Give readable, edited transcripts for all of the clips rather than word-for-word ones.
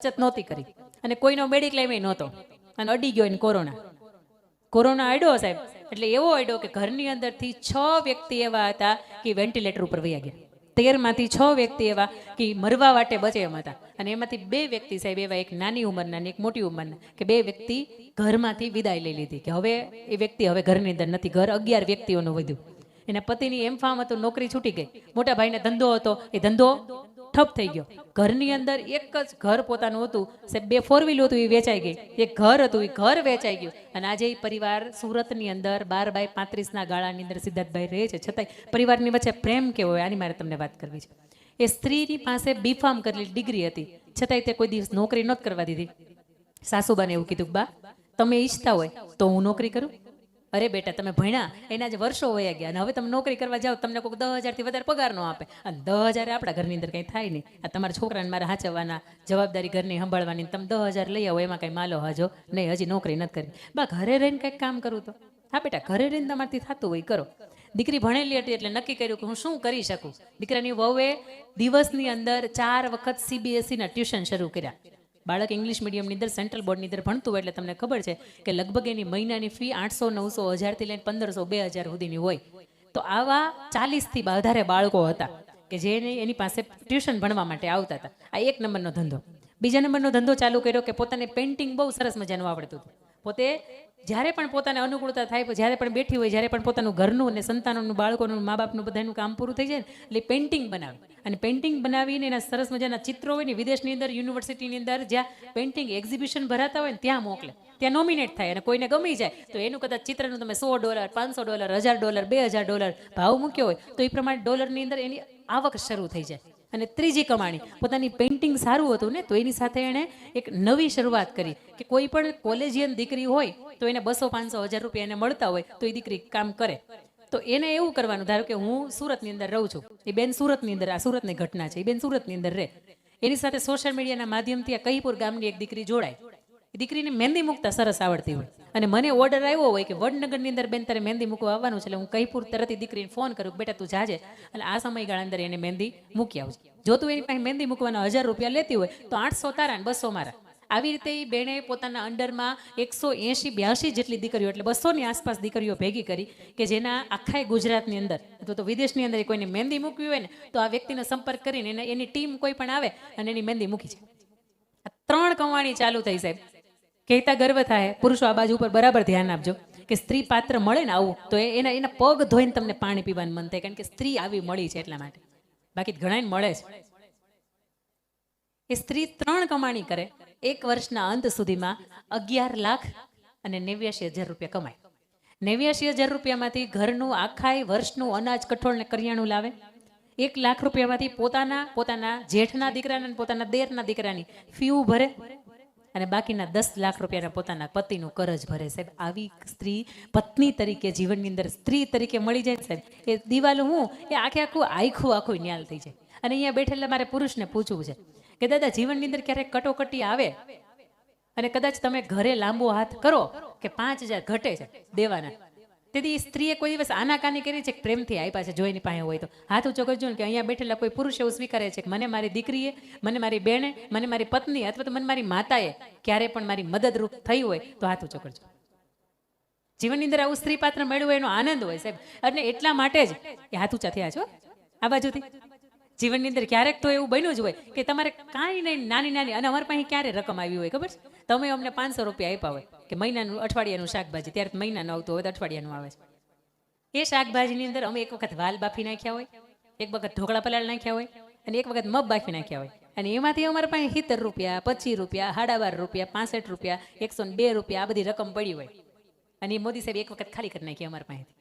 બચત નહોતી કરી અને કોઈનો મેડિક્લેમ નહોતો અને અડી ગયો એને કોરોના અડ્યો સાહેબ. એટલે એવો અડ્યો કે ઘરની અંદરથી 6 વ્યક્તિ એવા હતા કે વેન્ટિલેટર ઉપર વયા ગયા. 13 માંથી 6 વ્યક્તિ એવા કે મરવા વાટે બચે એમ હતા. અને એમાંથી 2 વ્યક્તિ સાહેબ એવા, એક નાની ઉંમરના અને એક મોટી ઉંમરના, કે 2 વ્યક્તિ ઘરમાંથી વિદાય લઈ લીધી કે હવે એ વ્યક્તિ હવે ઘરની અંદર નથી. ઘર 11 વ્યક્તિઓનું વધ્યું. એના પતિની એમ ફાર્મ હતું, નોકરી છૂટી ગઈ. મોટા ભાઈને ધંધો હતો, એ ધંધો ઠપ થઈ ગયો. ઘરની અંદર એક જ ઘર પોતાનું હતું સાહેબ, 2 4 વ્હીલ હતું, એ વેચાઈ ગઈ. એક ઘર હતું, એ ઘર વેચાઈ ગયું. અને આજે એ પરિવાર સુરતની અંદર 12/35 ગાળાની અંદર સિદ્ધાર્થભાઈ રહે છે. છતાંય પરિવારની વચ્ચે પ્રેમ કેવો હોય, આની મારે તમને વાત કરવી છે. એ સ્ત્રીની પાસે બીફાર્મ કરેલી ડિગ્રી હતી, છતાંય તે કોઈ દિવસ નોકરી નહોતી કરવા દીધી. સાસુબાને એવું કીધું, બા તમે ઈચ્છતા હોય તો હું નોકરી કરું. અરે બેટા તમે ભણ્યા, એના જ વર્ષો વયા ગયા અને હવે તમે નોકરી કરવા જાઓ, તમને કોઈ 10,000 થી વધારે પગાર ન આપે. અને 10,000 આપણા ઘરની અંદર કંઈ થાય નહીં. આ તમારા છોકરાને મારે હાચવવાના, જવાબદારી ઘરની સંભાળવાની, તમે 10,000 લઈ આવો, એમાં કંઈ માલો હાજો નહીં, હજી નોકરી નથી કરી. બા ઘરે રહીને કંઈક કામ કરું તો? હા બેટા ઘરે રહીને તમારથી થતું હોય કરો. દીકરી ભણેલી હતી એટલે નક્કી કર્યું કે હું શું કરી શકું. દીકરાની વહુએ દિવસની અંદર 4 વખત CBSE ના ટ્યુશન શરૂ કર્યા. બાળક ઇંગ્લિશ મીડિયમની અંદર સેન્ટ્રલ બોર્ડની અંદર ભણતું હોય એટલે તમને ખબર છે કે લગભગ એની મહિનાની ફી 800, 900, 1000 થી લઈને 1500, 2000 સુધીની હોય. તો આવા 40 થી વધારે બાળકો હતા કે જેને એની પાસે ટ્યુશન ભણવા માટે આવતા હતા. આ 1 નંબરનો ધંધો. બીજા નંબરનો ધંધો ચાલુ કર્યો કે પોતાને પેઇન્ટિંગ બહુ સરસ મજાનું આવડતું હતું. પોતે જ્યારે પણ પોતાને અનુકૂળતા થાય, જ્યારે પણ બેઠી હોય, જ્યારે પણ પોતાનું ઘરનું અને સંતાનોનું, બાળકોનું, મા બાપનું બધાનું કામ પૂરું થઈ જાય ને એટલે પેઇન્ટિંગ બનાવે. અને પેઇન્ટિંગ બનાવીને એના સરસ મજાના ચિત્રો હોય ને વિદેશની અંદર, યુનિવર્સિટીની અંદર જ્યાં પેઇન્ટિંગ એક્ઝિબિશન ભરાતા હોય ને ત્યાં મોકલે, ત્યાં નોમિનેટ થાય અને કોઈને ગમી જાય તો એનું કદાચ ચિત્રનું તમે $100, $500, $1000, $2000 ભાવ મૂક્યો હોય તો એ પ્રમાણે ડોલરની અંદર એની આવક શરૂ થઈ જાય. અને ત્રીજી કમાણી, પોતાની પેઇન્ટિંગ સારું હતું ને તો એની સાથે એણે એક નવી શરૂઆત કરી કે કોઈ પણ કોલેજિયન દીકરી હોય તો એને 200, 500, 1000 રૂપિયા એને મળતા હોય તો એ દીકરી કામ કરે. તો એને એવું કરવાનું, ધારો કે હું સુરતની અંદર રહું છું, એ બેન સુરતની અંદર, આ સુરતની ઘટના છે, એ બેન સુરતની અંદર રહે, એની સાથે સોશિયલ મીડિયાના માધ્યમથી આ કહીપુર ગામની એક દીકરી જોડાય. એ દીકરીને મહેંદી મૂકતા સરસ આવડતી હોય અને મને ઓર્ડર આવ્યો હોય કે વડનગરની અંદર બેન તારે મહેંદી મૂકવા આવવાનું છે, એટલે હું કહીપુર તરત દીકરીને ફોન કરું, બેટા તું જાજે અને આ સમયગાળા અંદર એને મહેંદી મૂકી આવજે. જો તું એની પાસે મહેંદી મૂકવાના 1000 રૂપિયા લેતી હોય તો 800 તારા ને 200 મારા. આવી રીતે એ બેને પોતાના અંડરમાં 180-82 જેટલી દીકરીઓ, એટલે 200 ની આસપાસ દીકરીઓ ભેગી કરી કે જેના આખા ગુજરાતની અંદર અથવા તો વિદેશની અંદર કોઈને મહેંદી મૂકવી હોય ને તો આ વ્યક્તિનો સંપર્ક કરીને એની ટીમ કોઈ પણ આવે અને એની મહેંદી મૂકી છે. આ 3 કમાણી ચાલુ થઈ સાહેબ. કહેતા ગર્વ થાય. પુરુષો આ બાજુ ઉપર બરાબર ધ્યાન આપજો કે સ્ત્રી પાત્ર મળે ને આવું તો એના પગ ધોઈને તમને પાણી પીવાનું મન થાય, કારણ કે સ્ત્રી આવી મળી છે એટલા માટે. બાકી ઘણાને મળે છે. એ સ્ત્રી 3 કમાણી કરે, 1 વર્ષના અંત સુધીમાં 11,89,000 રૂપિયા કમાય. 89,000 રૂપિયામાંથી ઘરનું આખા વર્ષનું અનાજ, કઠોળ ને કરિયાણું લાવે. 1 લાખ રૂપિયામાંથી પોતાના જેઠના દીકરાના પોતાના દેરના દીકરાની ફી ભરે અને બાકીના 10 લાખ રૂપિયાના પોતાના પતિનું કરજ ભરે. સાહેબ આવી સ્ત્રી પત્ની તરીકે જીવનની અંદર સ્ત્રી તરીકે મળી જાય સાહેબ, એ દિવાલ હું એ આખું ન્યાલ થઈ જાય. અને અહીંયા બેઠેલા મારે પુરુષને પૂછવું છે કે દાદા જીવનની અંદર ક્યારેક કટોકટી આવે અને કદાચ તમે ઘરે લાંબો હાથ કરો કે 5000 ઘટે છે દેવાના, તેથી સ્ત્રીએ કોઈ દિવસ આનાકાની કરી છે કે પ્રેમથી આપ્યા છે? જો એની પાસે હોય તો હાથ ઊંચો કરજો ને કે અહીંયા બેઠેલા કોઈ પુરુષ એવું સ્વીકારે છે કે મને મારી દીકરીએ, મને મારી બેને, મને મારી પત્ની અથવા તો મને મારી માતાએ ક્યારે પણ મારી મદદરૂપ થઈ હોય તો હાથ ઊંચો કરજો. જીવનની અંદર આવું સ્ત્રી પાત્ર મેળવું એનો આનંદ હોય સાહેબ. અને એટલા માટે જ એ હાથ ઊંચા થયા છો આ બાજુથી. જીવનની અંદર ક્યારેક તો એવું બન્યું જ હોય કે તમારે કાંઈ નહીં, નાની અને અમારી પાસે ક્યારે રકમ આવી હોય ખબર છે? તમે અમને 500 રૂપિયા આપ્યા હોય કે મહિનાનું અઠવાડિયાનું શાકભાજી, ત્યારે મહિનાનું આવતું હોય તો અઠવાડિયાનું આવે છે. એ શાકભાજીની અંદર અમે એક વખત વાલ બાફી નાખ્યા હોય, એક વખત ઢોકળા પલાળ નાખ્યા હોય અને એક વખત મગ બાફી નાખ્યા હોય, અને એમાંથી અમારી પાસે 70 રૂપિયા, 25 રૂપિયા, 12.5 રૂપિયા, 65 રૂપિયા, 102 રૂપિયા આ બધી રકમ પડી હોય. અને એ મોદી સાહેબ એક વખત ખાલી કરી નાખી અમારી પાસેથી.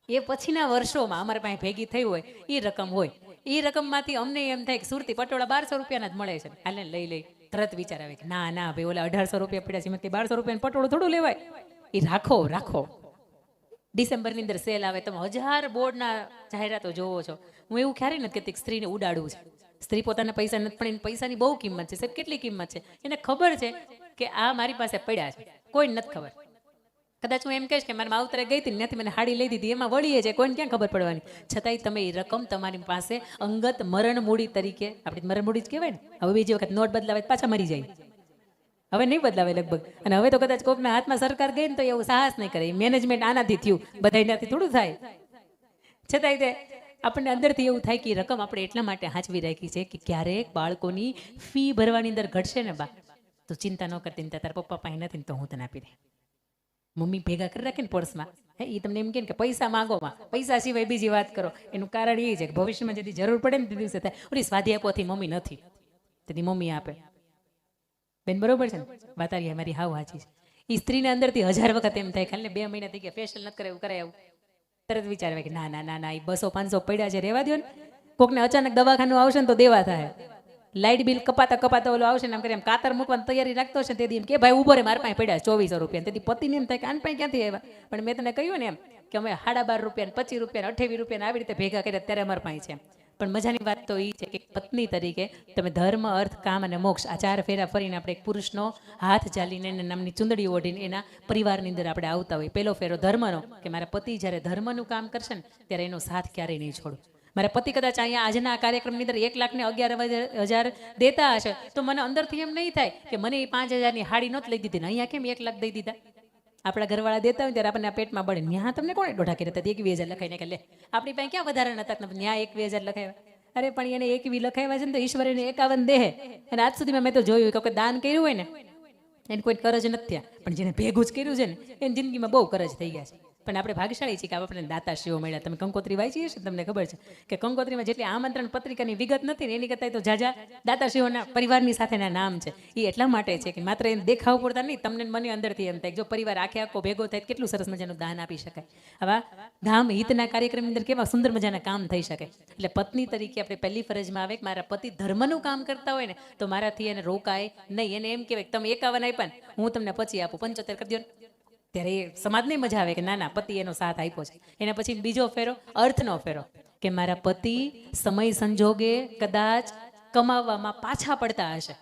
એ પછીના વર્ષોમાં અમારી પાસે ભેગી થઈ હોય એ રકમ હોય. એ રકમમાંથી અમને એમ થાય કે સુરતી પટોળા 1200 રૂપિયાના જ મળે છે, હાલે લઈ તરત વિચાર આવે કે ના ભાઈ ઓલા 1800 રૂપિયા પડ્યા છે, એમાંથી 1200 રૂપિયાનું પટોળું થોડું લેવાય. એ રાખો. ડિસેમ્બરની અંદર સેલ આવે, તમે 1000 બોર્ડના જાહેરાતો જોવો છો. હું એવું ક્યારેય નથી કહેતી કે સ્ત્રીને ઉડાડવું છે. સ્ત્રી પોતાના પૈસા નથી, પણ એને પૈસાની બહુ કિંમત છે સાહેબ. કેટલી કિંમત છે એને ખબર છે કે આ મારી પાસે પડ્યા છે, કોઈ નથી ખબર. કદાચ હું એમ કહીશ કે મારા માવતરે ગઈ હતી ત્યાંથી મને હાડી લઈ દીધી, એમાં વળીએ છે, કોઈને ક્યાં ખબર પડવાની. છતાંય તમે એ રકમ તમારી પાસે અંગત મરણ મૂડી તરીકે, આપણે મરણ મૂડી જ કહેવાય ને. હવે બીજી વખત નોટ બદલાવે પાછા મરી જાય, હવે નહીં બદલાવે લગભગ. અને હવે તો કદાચ કોઈકના હાથમાં સરકાર ગઈ ને તો એવું સાહસ નહીં કરે. મેનેજમેન્ટ આનાથી થયું, બધા એનાથી થોડું થાય. છતાંય તે આપણને અંદરથી એવું થાય કે રકમ આપણે એટલા માટે હાંચવી રાખી છે કે ક્યારેક બાળકોની ફી ભરવાની અંદર ઘટશે ને બા, તો ચિંતા ન કરતી, તારા પપ્પા પાસે નથી ને તો હું તને આપી દે. મમ્મી ભેગા કરી રાખે ને પર્સમાં, એ તમને એમ કે પૈસા માગોમાં, પૈસા સિવાય બીજી વાત કરો. એનું કારણ એ છે કે ભવિષ્યમાં જેથી જરૂર પડે ને તે દિવસે થાય. ઓલી સ્વાધ્યાયપોથી મમ્મી નથી, તેથી મમ્મી આપે. બેન બરોબર છે ને? વાતારી મારી હાવ હાચી છે. એ સ્ત્રીને અંદરથી 1000 વખત એમ થાય, ખાલી 2 મહિના થઈ ગયા ફેશિયલ નથી કરાયું, કરાયું, તરત વિચારે કે ના ના ના ના, એ 200-500 પડ્યા છે, રહેવા દો ને. કોકને અચાનક દવાખાનું આવશે ને તો દેવા થાય. લાઇટ બિલ કપાતા ઓલો આવશે ને આમ કરી આમ કાતર મૂકવાની તૈયારી રાખતો હશે તેથી એમ કે ભાઈ ઉભો રે, મારા પાસે પડ્યા 2400 રૂપિયા. તેથી પતિને એમ થાય કે આન પાસે ક્યાંથી આવ્યા? પણ મેં તને કહ્યું ને એમ કે અમે 12.5 રૂપિયા, 25 રૂપિયા, 28 રૂપિયા આવી રીતે ભેગા કર્યા ત્યારે અમારા પાસે છે. પણ મજાની વાત તો એ છે કે પત્ની તરીકે તમે ધર્મ, અર્થ, કામ અને મોક્ષ આ 4 ફેરા ફરીને આપણે એક પુરુષનો હાથ ચાલીને એને નામની ચુંદડી ઓઢીને એના પરિવારની અંદર આપણે આવતા હોય. પહેલો ફેરો ધર્મનો, કે મારા પતિ જ્યારે ધર્મનું કામ કરશે ને ત્યારે એનો સાથ ક્યારેય નહીં છોડું. મારા પતિ કદાચ અહીંયા આજના આ કાર્યક્રમની અંદર 1,11,000 દેતા હશે તો મને અંદરથી એમ નહીં થાય કે મને એ 5,000ની હાડી નહોતી લઈ દીધી ને અહીંયા કેમ 1 લાખ દઈ દીધા. આપણા ઘરવાળા દેતા હોય ત્યારે આપણને પેટમાં બળે, ત્યાં તમને કોણે દોઢા કર્યા હતા? 21,000 લખાઈને કે લે, આપણી પાસે ક્યાં વધારે નતા, ત્યાં 21,000 લખાવ્યા. અરે પણ એને 21 લખાવ્યા છે ને તો ઈશ્વર એને 51 દે. અને આજ સુધીમાં મેં તો જોયું કે દાન કર્યું હોય ને એને કોઈ કરજ નથી થયા, પણ જેને ભેગું જ કર્યું છે ને એની જિંદગીમાં બહુ કરજ થઈ ગયા છે. પણ આપણે ભાગ્યશાળી છીએ કે આપણને દાતાશ્રીઓ મળ્યા. તમે કંકોત્રી વાંચી હશે, તમને ખબર છે કે કંકોત્રીમાં જેટલી આમંત્રણ પત્રિકાની વિગત નથી ને એની કરતાં તો જાજા દાતાશ્રીઓના પરિવારની સાથેના નામ છે. એ એટલા માટે છે કે માત્ર એને દેખાવ પડતા નહીં, તમને મને અંદરથી એમ થાય જો પરિવાર આખો ભેગો થાય કેટલું સરસ મજાનું દાન આપી શકાય. આવા ધામ હિતના કાર્યક્રમની અંદર કેવા સુંદર મજાના કામ થઈ શકે. એટલે પત્ની તરીકે આપણે પહેલી ફરજમાં આવે કે મારા પતિ ધર્મનું કામ કરતા હોય ને તો મારાથી એને રોકાય નહીં. એને એમ કહેવાય કે તમે 51 આપ્યા ને હું તમને પછી આપું, 75 કરી દો ને. ત્યારે એ સમાજને મજા આવે કે ના ના પતિ એનો સાથ આપ્યો છે. એના પછી બીજો ફેરો અર્થનો ફેરો, કે મારા પતિ સમય સંજોગે કદાચ કમાવામાં પાછા પડતા હશે,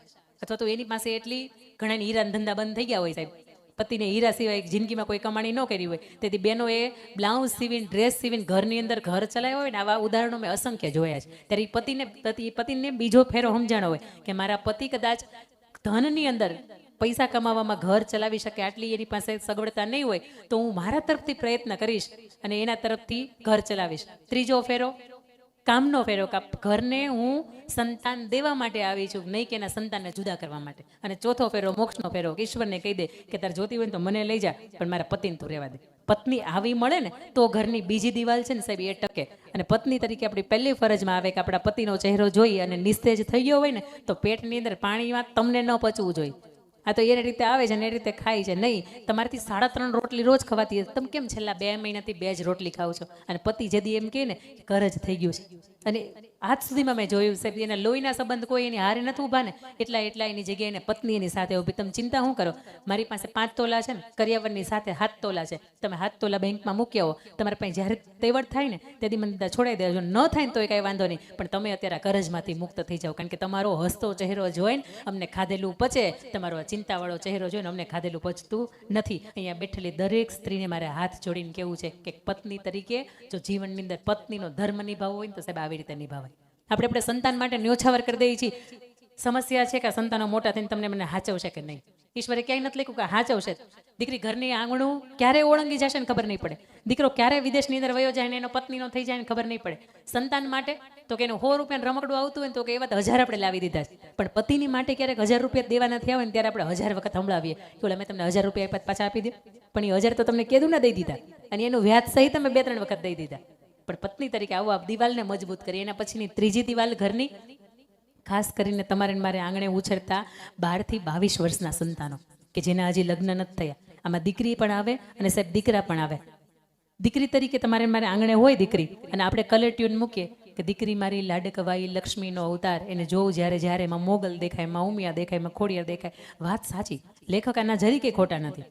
અથવા તો એની પાસે એટલી ઘણા હીરાના ધંધા બંધ થઈ ગયા હોય સાહેબ, પતિને હીરા સિવાય જિંદગીમાં કોઈ કમાણી ન કરી હોય, તેથી બહેનોએ બ્લાઉઝ સીવીને, ડ્રેસ સીવીને ઘરની અંદર ઘર ચલાવ્યા હોય ને આવા ઉદાહરણો મેં અસંખ્ય જોયા છે. ત્યારે પતિને બીજો ફેરો સમજાણો હોય કે મારા પતિ કદાચ ધનની અંદર પૈસા કમાવામાં ઘર ચલાવી શકે આટલી એની પાસે સગવડતા નહીં હોય તો હું મારા તરફથી પ્રયત્ન કરીશ અને એના તરફથી ઘર ચલાવીશ. ત્રીજો ફેરો કામનો ફેરો, ઘરને હું સંતાન દેવા માટે આવી છું, નહીં કે એના સંતાનને જુદા કરવા માટે. અને ચોથો ફેરો મોક્ષનો ફેરો, ઈશ્વરને કહી દે કે તારે જોતી હોય તો મને લઈ જા પણ મારા પતિને તું રહેવા દે. પત્ની આવી મળે ને તો ઘરની બીજી દિવાલ છે ને સાહેબ એ ટકે. અને પત્ની તરીકે આપણી પહેલી ફરજમાં આવે કે આપણા પતિનો ચહેરો જોઈ અને નિસ્તેજ થઈ ગયો હોય ને તો પેટની અંદર પાણીમાં તમને ન પચવું જોઈએ. આ તો એ રીતે આવે છે ને એ રીતે ખાય છે. નહીં, તમારાથી 3.5 રોટલી રોજ ખવાતી હોય, તમે કેમ છેલ્લા 2 મહિનાથી 2 જ રોટલી ખાવ છો? અને પતિ જદી એમ કહે ને કે ઘર જ થઈ ગયું છે. અને આજ સુધીમાં મેં જોયું સાહેબ એના લોહીના સંબંધ કોઈ એની હારે નથી ઊભા ને એટલા એની જગ્યાએ એને પત્ની એની સાથે ઊભી. તમે ચિંતા શું કરો, મારી પાસે 5 તોલા છે ને કરિયાવરની સાથે 7 તોલા છે, તમે 7 તોલા બેંકમાં મૂકી આવો, તમારા પાસે જ્યારે તેવડ થાય ને તેથી મને છોડાઈ દેજો, ન થાય ને તો એ કાંઈ વાંધો નહીં, પણ તમે અત્યારે કરજમાંથી મુક્ત થઈ જાઓ. કારણ કે તમારો હસતો ચહેરો જોઈને અમને ખાધેલું પચે, તમારો ચિંતાવાળો ચહેરો જોઈને અમને ખાધેલું પચતું નથી. અહીંયા બેઠેલી દરેક સ્ત્રીને મારે હાથ જોડીને કેવું છે કે પત્ની તરીકે જો જીવનની અંદર પત્નીનો ધર્મ નિભાવવો હોય ને તો સાહેબ આવી રીતે નિભાવાય. આપણે સંતાન માટે ન્યોછાવર કરી દઈએ છીએ. સમસ્યા છે કે સંતાનો મોટા થઈને તમને મને હાચવશે કે નહીં. ઈશ્વરે ક્યાંય નથી લખ્યું કે હાચવશે. દીકરી ઘરની આંગણું ક્યારે ઓળંગી જશે ને ખબર નહીં પડે. દીકરો ક્યારે વિદેશની અંદર વયો જાય ને એનો પત્નીનો થઈ જાય ને ખબર નહીં પડે. સંતાન માટે તો કે એનું 100 રૂપિયાનું રમકડું આવતું હોય ને તો કે એવા 1000 આપણે લાવી દીધા છે. પણ પતિની માટે ક્યારેક 1000 રૂપિયા દેવા નથી આવે ને ત્યારે આપણે 1000 વખત સંભળાવીએ કે ઓલા મેં તમને 1000 રૂપિયા આપ્યા પાછા આપી દે. પણ એ 1000 તો તમને કીધું ના દઈ દીધા અને એનું વ્યાજ સહિત તમે 2-3 વખત દઈ દીધા. પણ પત્ની તરીકે આવો આ દિવાલને મજબૂત કરી. એના પછીની ત્રીજી દિવાલ ઘરની, ખાસ કરીને તમારે મારે આંગણે ઉછળતા 12 થી 22 વર્ષના સંતાનો કે જેના હજી લગ્ન નથી થયા. આમાં દીકરી પણ આવે અને સાહેબ દીકરા પણ આવે. દીકરી તરીકે તમારે મારે આંગણે હોય દીકરી અને આપણે કલર ટ્યુન મૂકીએ કે દીકરી મારી લાડકવાઈ લક્ષ્મીનો અવતાર, એને જોઉં જ્યારે એમાં મોગલ દેખાય, એમાં ઉમિયા દેખાય, એમાં ખોડિયાર દેખાય. વાત સાચી, લેખક આના જરી કે ખોટા નથી.